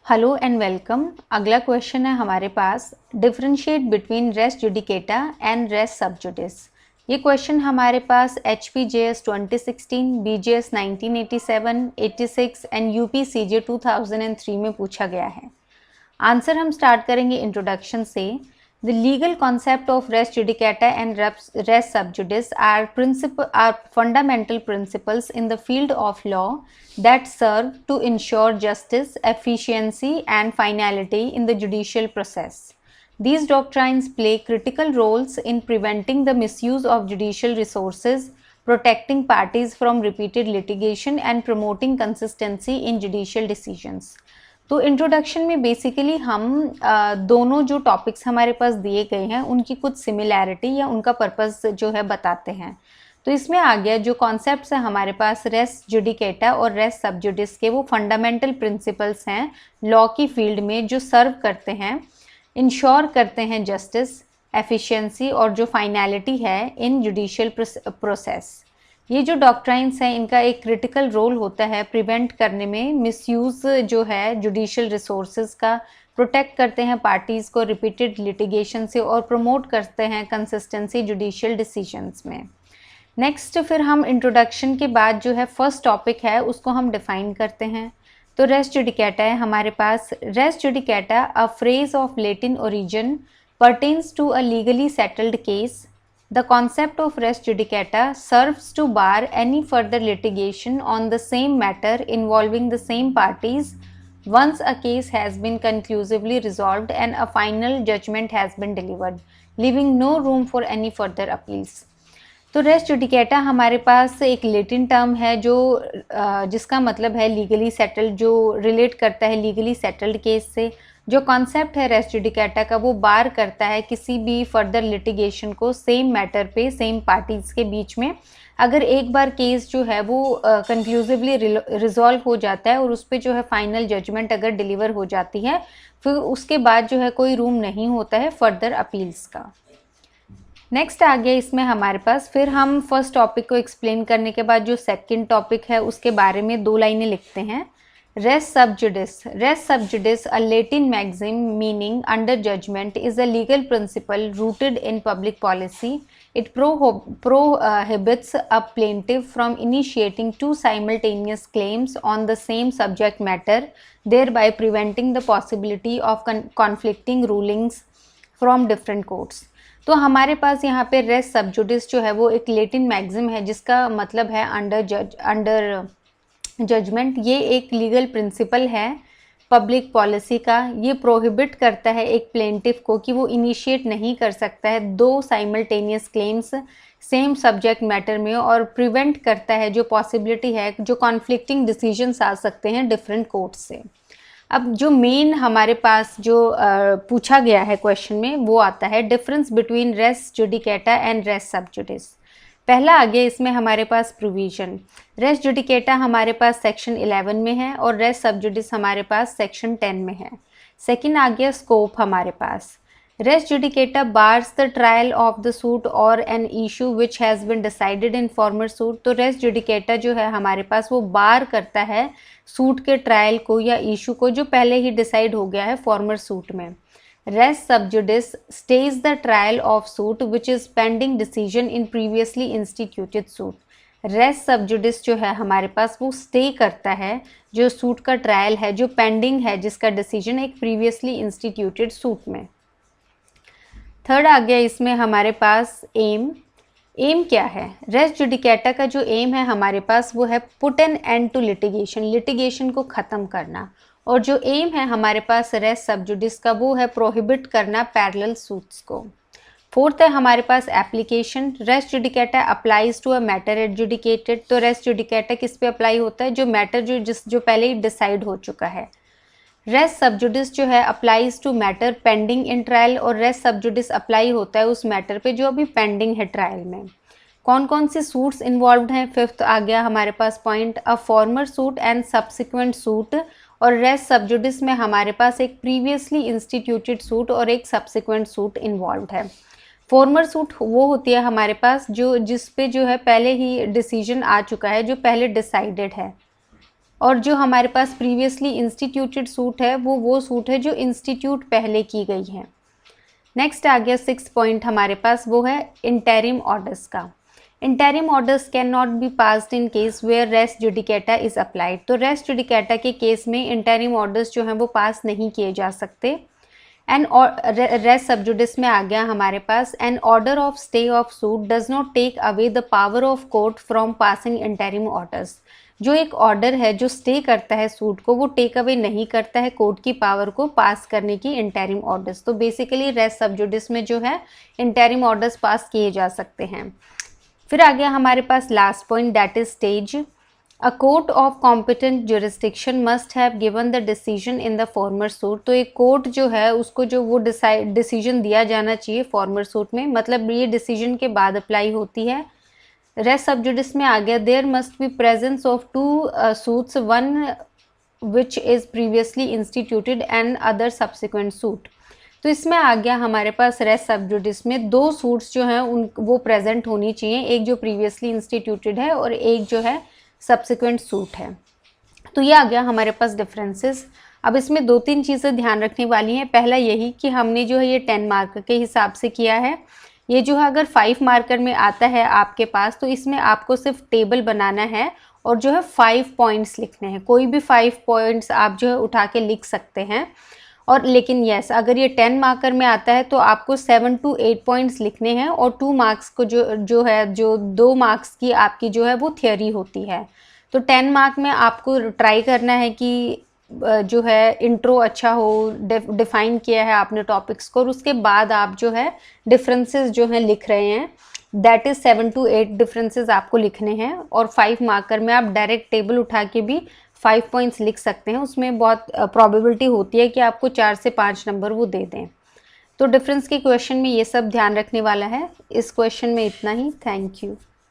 Hello and welcome. अगला question है हमारे पास, differentiate between res judicata and res sub judice. ये क्वेश्चन हमारे पास HPJS 2016, BGS 1987, 86 एंड UPCJ 2003 में पूछा गया है। आंसर हम स्टार्ट करेंगे इंट्रोडक्शन से। The legal concept of res judicata and res subjudice are fundamental principles in the field of law that serve to ensure justice, efficiency, and finality in the judicial process. These doctrines play critical roles in preventing the misuse of judicial resources, protecting parties from repeated litigation, and promoting consistency in judicial decisions. तो introduction में basically हम दोनों जो topics हमारे पास दिए गए हैं उनकी कुछ सिमिलैरिटी या उनका पर्पस जो है बताते हैं। तो इसमें आ गया जो कॉन्सेप्ट्स हैं हमारे पास रेस जुडिकेटा और रेस सब्जुडिस के, वो फंडामेंटल प्रिंसिपल्स हैं लॉ की फील्ड में जो सर्व करते हैं, इंश्योर करते हैं जस्टिस, एफिशिएंसी और जो फाइनैलिटी है इन जुडिशियल प्रोसेस। ये जो डॉक्ट्राइन्स हैं इनका एक क्रिटिकल रोल होता है प्रिवेंट करने में मिसयूज़ जो है जुडिशियल रिसोर्सेज का, प्रोटेक्ट करते हैं पार्टीज़ को रिपीटेड लिटिगेशन से और प्रमोट करते हैं कंसिस्टेंसी जुडिशियल डिसीजंस में। नेक्स्ट फिर हम इंट्रोडक्शन के बाद जो है फर्स्ट टॉपिक है उसको हम डिफाइन करते हैं। तो रेस जुडिकेटा है हमारे पास। Res judicata, a phrase of Latin origin, pertains to a legally settled case. The concept of res judicata serves to bar any further litigation on the same matter involving the same parties once a case has been conclusively resolved and a final judgment has been delivered, leaving no room for any further appeals. तो res judicata हमारे पास एक Latin term है जो जिसका मतलब है legally settled, जो रिलेट करता है लीगली सेटल्ड केस से। जो कॉन्सेप्ट है रेस जुडिकेटा का वो बार करता है किसी भी फर्दर लिटिगेशन को सेम मैटर पे सेम पार्टीज़ के बीच में। अगर एक बार केस जो है वो कंक्लूसिवली रिजॉल्व हो जाता है और उस पर जो है फाइनल जजमेंट अगर डिलीवर हो जाती है, फिर उसके बाद जो है कोई रूम नहीं होता है फर्दर अपील्स का। नेक्स्ट आ गया इसमें हमारे पास, फिर हम फर्स्ट टॉपिक को एक्सप्लेन करने के बाद जो सेकंड टॉपिक है उसके बारे में 2 लाइनें लिखते हैं। Res subjudice. Res subjudice, a Latin maxim meaning under judgment, is a legal principle rooted in public policy. It prohibits a plaintiff from initiating 2 simultaneous claims on the same subject matter, thereby preventing the possibility of conflicting rulings from different courts. तो हमारे पास यहाँ पे race sub judice जो है वो एक Latin maxim है जिसका मतलब है अंडर जजमेंट। ये एक लीगल प्रिंसिपल है पब्लिक पॉलिसी का। ये प्रोहिबिट करता है एक प्लेंटिफ को कि वो इनिशिएट नहीं कर सकता है 2 simultaneous claims same subject matter में, और प्रिवेंट करता है जो पॉसिबिलिटी है जो कॉन्फ्लिक्टिंग डिसीजंस आ सकते हैं डिफरेंट कोर्ट से। अब जो मेन हमारे पास जो पूछा गया है क्वेश्चन में वो आता है difference between res judicata and res sub judice. पहला आ गया इसमें हमारे पास प्रोविजन। रेस जुडिकेटा हमारे पास सेक्शन 11 में है और रेस सब्जुडिस हमारे पास सेक्शन 10 में है। सेकंड आ गया स्कोप हमारे पास। Res judicata bars the trial of the suit और an issue which has been decided in former suit. तो रेस जुडिकेटा जो है हमारे पास वो बार करता है सूट के ट्रायल को या इशू को जो पहले ही डिसाइड हो गया है फॉर्मर सूट में। Res subjudice stays the trial of suit which is pending decision in previously instituted suit. Res subjudice जो है हमारे पास वो स्टे करता है जो सूट का ट्रायल है जो पेंडिंग है जिसका डिसीजन एक प्रीवियसली इंस्टीट्यूटेड सूट में। थर्ड आ गया इसमें हमारे पास एम। एम क्या है? रेस जुडिकेटा का जो एम है हमारे पास वो है put an end to litigation, litigation को ख़त्म करना। और जो एम है हमारे पास रेस सब्जुडिस का वो है प्रोहिबिट करना पैरेलल सूट्स को। फोर्थ है हमारे पास application. Res judicata applies to a matter adjudicated. तो रेस जुडिकेटा किस पे अप्लाई होता है? जो मैटर जो पहले ही डिसाइड हो चुका है। रेस सब्जुडिस जो है applies to matter pending in trial, और रेस सब्जुडिस अप्लाई होता है उस मैटर पे जो अभी पेंडिंग है ट्रायल में। कौन कौन से सूट्स इन्वॉल्व्ड हैं? फिफ्थ आ गया हमारे पास point, a former suit and subsequent suit. और रेस सब्जुडिस में हमारे पास एक प्रीवियसली इंस्टीट्यूटेड सूट और एक सब्सिक्वेंट सूट इन्वॉल्व्ड है। फॉर्मर सूट वो होती है हमारे पास जो जिस पे जो है पहले ही डिसीजन आ चुका है, जो पहले डिसाइडेड है। और जो हमारे पास प्रीवियसली इंस्टीट्यूटेड सूट है वो सूट है जो इंस्टीट्यूट पहले की गई है। नेक्स्ट आ गया 6 पॉइंट हमारे पास, वो है इंटरिम ऑर्डर्स का। Interim orders can not be passed in case where res judicata is applied. तो रेस जुडिकेटा के केस में इंटरिम ऑर्डर्स जो हैं वो पास नहीं किए जा सकते। एंड रेस सबजुडिस में आ गया हमारे पास, an order of stay of suit does not take away the power of court from passing interim orders. जो एक ऑर्डर है जो स्टे करता है सूट को, वो टेक अवे नहीं करता है कोर्ट की पावर को पास करने की इंटरिम ऑर्डर्स। तो बेसिकली रेस सबजुडिस में जो है इंटरिम ऑर्डर्स पास किए जा सकते हैं। फिर आ गया हमारे पास last point, that is stage. A court of competent jurisdiction must have given the decision in the former suit। तो एक कोर्ट जो है उसको जो वो डिसीजन दिया जाना चाहिए फॉर्मर सूट में, मतलब ये डिसीजन के बाद अप्लाई होती है। रेस सबजुडिस में आ गया, there must be presence of 2 suits, one which is previously instituted and other subsequent suit. तो इसमें आ गया हमारे पास रेस सबजुडिस में 2 सूट्स जो हैं उन वो प्रेजेंट होनी चाहिए, एक जो प्रीवियसली इंस्टीट्यूटेड है और एक जो है सब्सिक्वेंट सूट है। तो ये आ गया हमारे पास डिफरेंसेस। अब इसमें 2-3 चीज़ें ध्यान रखने वाली हैं। पहला यही कि हमने जो है ये 10 मार्कर के हिसाब से किया है। ये जो है अगर 5 मार्कर में आता है आपके पास, तो इसमें आपको सिर्फ टेबल बनाना है और जो है 5 पॉइंट्स लिखने हैं। कोई भी 5 पॉइंट्स आप जो है उठा के लिख सकते हैं। और लेकिन यस, अगर ये 10 मार्कर में आता है तो आपको 7 to 8 पॉइंट्स लिखने हैं और 2 मार्क्स को जो 2 मार्क्स की आपकी जो है वो थियोरी होती है। तो 10 मार्क में आपको ट्राई करना है कि जो है इंट्रो अच्छा हो, डिफाइन किया है आपने टॉपिक्स को, और उसके बाद आप जो है डिफरेंसेस जो हैं लिख रहे हैं, दैट इज़ 7 to 8 डिफरेंसेस आपको लिखने हैं। और 5 मार्कर में आप डायरेक्ट टेबल उठा के भी 5 पॉइंट्स लिख सकते हैं। उसमें बहुत प्रोबेबिलिटी होती है कि आपको 4 से 5 नंबर वो दे दें। तो डिफरेंस के क्वेश्चन में ये सब ध्यान रखने वाला है। इस क्वेश्चन में इतना ही। Thank you.